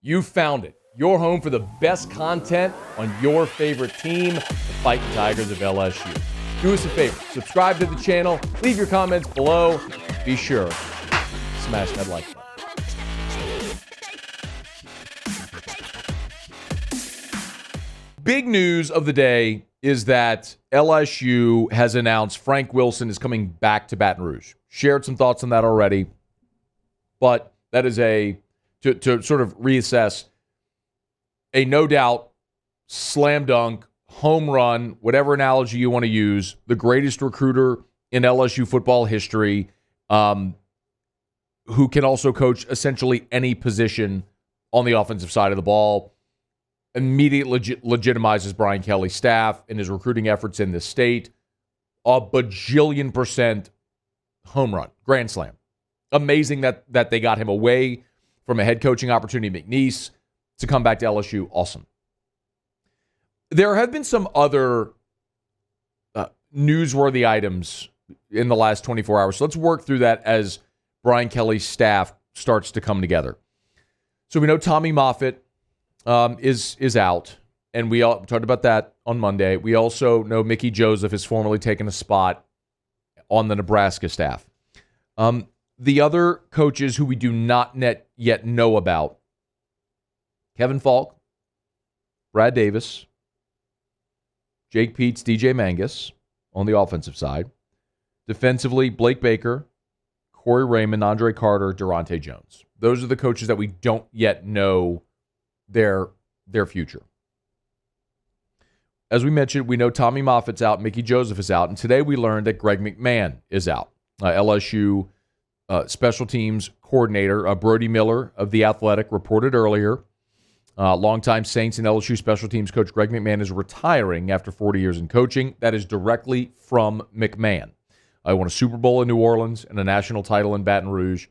You found it. Your home for the best content on your favorite team, the Fighting Tigers of LSU. Do us a favor. Subscribe to the channel. Leave your comments below. Be sure to smash that like button. Big news of the day is that LSU has announced Frank Wilson is coming back to Baton Rouge. Shared some thoughts on that already, but that is to sort of reassess, a no doubt slam dunk, home run, whatever analogy you want to use, the greatest recruiter in LSU football history, who can also coach essentially any position on the offensive side of the ball, immediately legitimizes Brian Kelly's staff and his recruiting efforts in this state. A bajillion % home run, grand slam. Amazing that they got him away from a head coaching opportunity at McNeese to come back to LSU. Awesome. There have been some other newsworthy items in the last 24 hours. So let's work through that as Brian Kelly's staff starts to come together. So we know Tommy Moffitt is out, and we all talked about that on Monday. We also know Mickey Joseph has formally taken a spot on the Nebraska staff. The other coaches who we do not yet know about: Kevin Falk, Brad Davis, Jake Peets, DJ Mangus on the offensive side. Defensively, Blake Baker, Corey Raymond, Andre Carter, Durante Jones. Those are the coaches that we don't yet know their future. As we mentioned, we know Tommy Moffitt's out, Mickey Joseph is out, and today we learned that Greg McMahon is out. LSU special teams coordinator Brody Miller of The Athletic reported earlier. Longtime Saints and LSU special teams coach Greg McMahon is retiring after 40 years in coaching. That is directly from McMahon. I won a Super Bowl in New Orleans and a national title in Baton Rouge.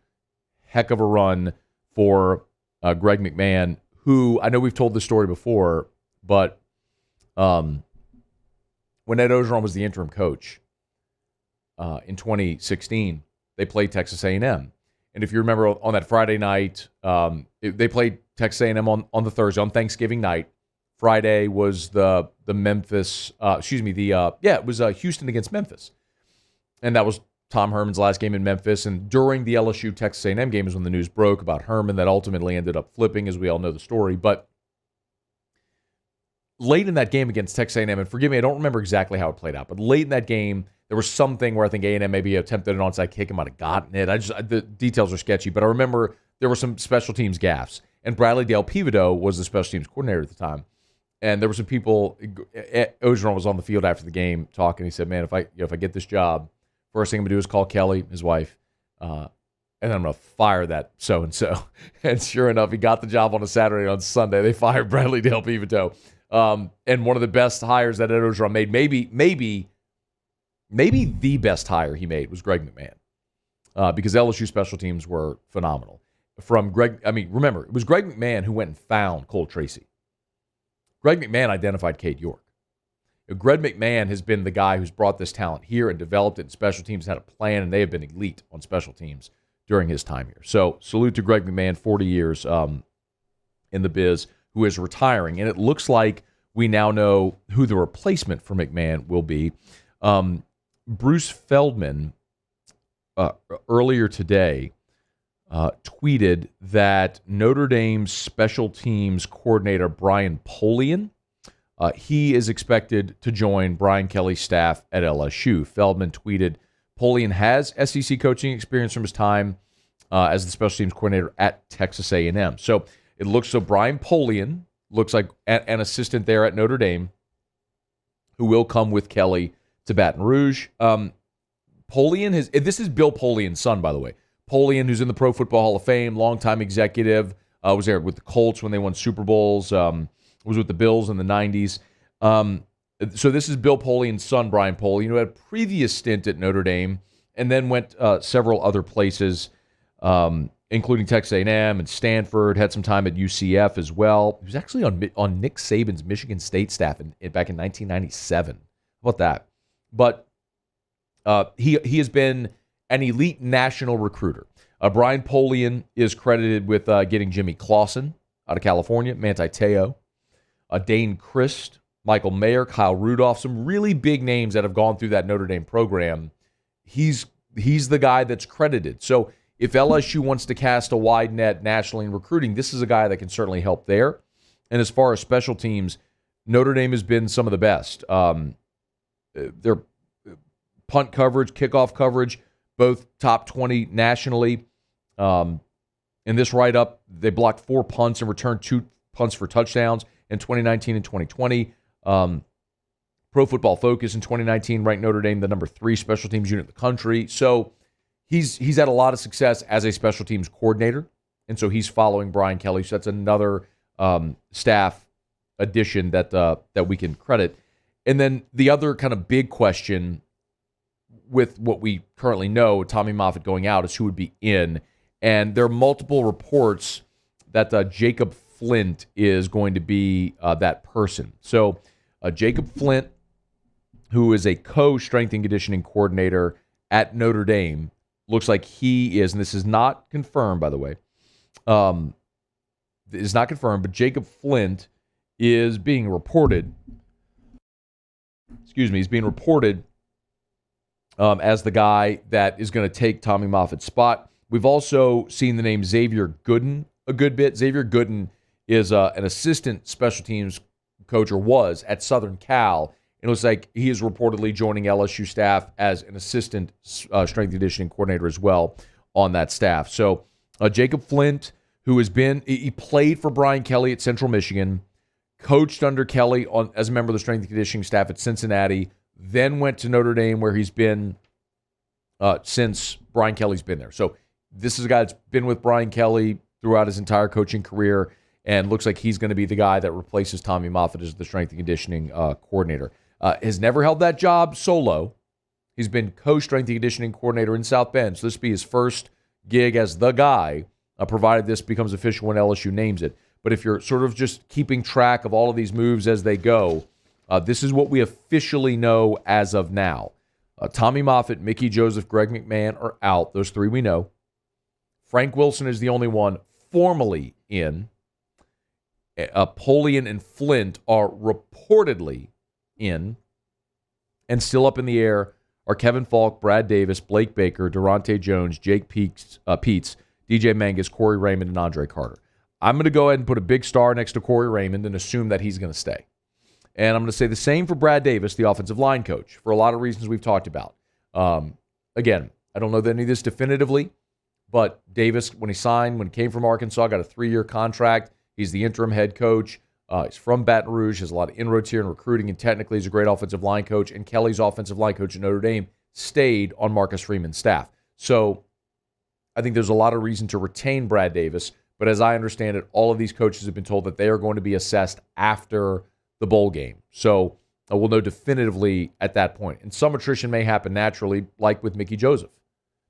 Heck of a run for Greg McMahon, who I know we've told this story before, but when Ed Orgeron was the interim coach in 2016, they played Texas A&M. And if you remember on that Friday night, they played Texas A&M on the Thursday, on Thanksgiving night. Friday was the Memphis, it was Houston against Memphis. And that was Tom Herman's last game in Memphis. And during the LSU-Texas A&M game is when the news broke about Herman that ultimately ended up flipping, as we all know the story. But late in that game against Texas A&M, and forgive me, I don't remember exactly how it played out, but late in that game, there was something where I think A&M maybe attempted an onside kick and might have gotten it. The details are sketchy, but I remember there were some special teams gaffes. And Bradley Dale Pivoto was the special teams coordinator at the time. And there were some people, Orgeron was on the field after the game talking. He said, man, if I get this job, first thing I'm going to do is call Kelly, his wife, and then I'm going to fire that so-and-so. And sure enough, he got the job on a Saturday. On Sunday, they fired Bradley Dale Pivoto. And one of the best hires that Ed Orgeron made, maybe the best hire he made, was Greg McMahon, because LSU special teams were phenomenal. Remember, it was Greg McMahon who went and found Cole Tracy. Greg McMahon identified Cade York. Greg McMahon has been the guy who's brought this talent here and developed it in special teams, had a plan, and they have been elite on special teams during his time here. So salute to Greg McMahon, 40 years in the biz, who is retiring. And it looks like we now know who the replacement for McMahon will be. Bruce Feldman, earlier today, tweeted that Notre Dame's special teams coordinator, Brian Polian, he is expected to join Brian Kelly's staff at LSU. Feldman tweeted, Polian has SEC coaching experience from his time as the special teams coordinator at Texas A&M. So it looks so Brian Polian looks like an assistant there at Notre Dame who will come with Kelly to Baton Rouge. This is Bill Polian's son, by the way. Polian, who's in the Pro Football Hall of Fame, longtime executive, was there with the Colts when they won Super Bowls, was with the Bills in the 90s. So this is Bill Polian's son, Brian Polian, who had a previous stint at Notre Dame and then went several other places, including Texas A&M and Stanford, had some time at UCF as well. He was actually on Nick Saban's Michigan State staff back in 1997. How about that? But he has been an elite national recruiter. Brian Polian is credited with getting Jimmy Clausen out of California, Manti Te'o, Dane Christ, Michael Mayer, Kyle Rudolph, some really big names that have gone through that Notre Dame program. He's the guy that's credited. So if LSU wants to cast a wide net nationally in recruiting, this is a guy that can certainly help there. And as far as special teams, Notre Dame has been some of the best. Their punt coverage, kickoff coverage, both top 20 nationally. In this write-up, they blocked 4 punts and returned 2 punts for touchdowns in 2019 and 2020. Pro Football Focus in 2019 ranked Notre Dame the number 3 special teams unit in the country. So he's had a lot of success as a special teams coordinator, and so he's following Brian Kelly. So that's another staff addition that we can credit. And then the other kind of big question with what we currently know, Tommy Moffitt going out, is who would be in. And there are multiple reports that Jacob Flint is going to be that person. So Jacob Flint, who is a co-strength and conditioning coordinator at Notre Dame, looks like he is, and this is not confirmed, by the way, it's not confirmed, but Jacob Flint is being reported, he's being reported as the guy that is going to take Tommy Moffitt's spot. We've also seen the name Xavier Gooden a good bit. Xavier Gooden is an assistant special teams coach, or was, at Southern Cal. It looks like he is reportedly joining LSU staff as an assistant strength and conditioning coordinator as well on that staff. So Jacob Flint, who he played for Brian Kelly at Central Michigan, coached under Kelly as a member of the strength and conditioning staff at Cincinnati, then went to Notre Dame, where he's been since Brian Kelly's been there. So this is a guy that's been with Brian Kelly throughout his entire coaching career, and looks like he's going to be the guy that replaces Tommy Moffitt as the strength and conditioning coordinator. Has never held that job solo. He's been co-strength and conditioning coordinator in South Bend, so this will be his first gig as the guy, provided this becomes official when LSU names it. But if you're sort of just keeping track of all of these moves as they go, this is what we officially know as of now. Tommy Moffitt, Mickey Joseph, Greg McMahon are out. Those 3 we know. Frank Wilson is the only one formally in. Polian and Flint are reportedly in. And still up in the air are Kevin Falk, Brad Davis, Blake Baker, Durante Jones, Jake Peets, DJ Mangus, Corey Raymond, and Andre Carter. I'm going to go ahead and put a big star next to Corey Raymond and assume that he's going to stay. And I'm going to say the same for Brad Davis, the offensive line coach, for a lot of reasons we've talked about. Again, I don't know any of this definitively, but Davis, when he came from Arkansas, got a 3-year contract. He's the interim head coach. He's from Baton Rouge, has a lot of inroads here in recruiting, and technically he's a great offensive line coach. And Kelly's offensive line coach at Notre Dame stayed on Marcus Freeman's staff. So I think there's a lot of reason to retain Brad Davis. But as I understand it, all of these coaches have been told that they are going to be assessed after the bowl game. So we'll know definitively at that point. And some attrition may happen naturally, like with Mickey Joseph.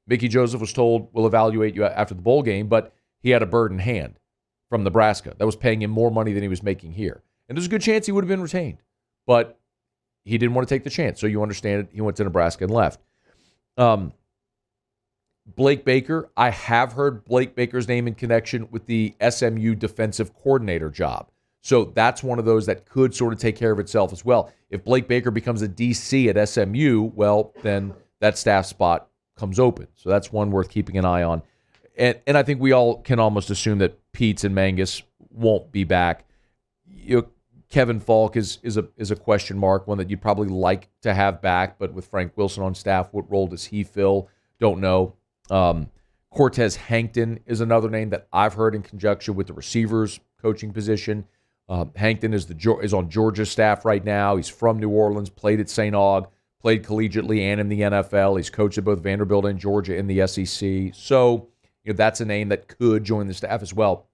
Mickey Joseph was told, we'll evaluate you after the bowl game, but he had a bird in hand from Nebraska that was paying him more money than he was making here. And there's a good chance he would have been retained. But he didn't want to take the chance. So you understand it. He went to Nebraska and left. Blake Baker, I have heard Blake Baker's name in connection with the SMU defensive coordinator job. So that's one of those that could sort of take care of itself as well. If Blake Baker becomes a DC at SMU, well, then that staff spot comes open. So that's one worth keeping an eye on. And I think we all can almost assume that Peets and Mangus won't be back. Kevin Falk is a question mark, one that you'd probably like to have back, but with Frank Wilson on staff, what role does he fill? Don't know. Cortez Hankton is another name that I've heard in conjunction with the receivers coaching position. Hankton is on Georgia's staff right now. He's from New Orleans, played at St. Aug, played collegiately and in the NFL. He's coached at both Vanderbilt and Georgia in the SEC. So that's a name that could join the staff as well.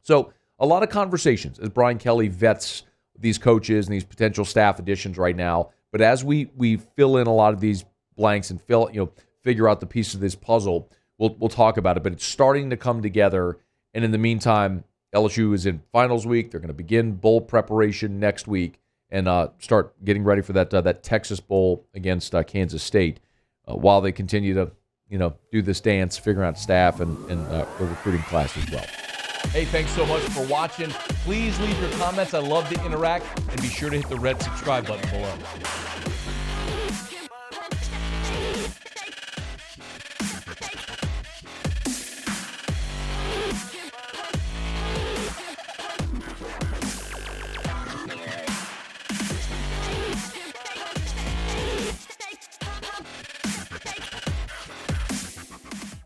So a lot of conversations as Brian Kelly vets these coaches and these potential staff additions right now. But as we fill in a lot of these blanks and figure out the pieces of this puzzle, we'll talk about it. But it's starting to come together. And in the meantime, LSU is in finals week. They're going to begin bowl preparation next week and start getting ready for that Texas Bowl against Kansas State while they continue to do this dance, figuring out staff and the recruiting class as well. Hey, thanks so much for watching. Please leave your comments. I love to interact. And be sure to hit the red subscribe button below.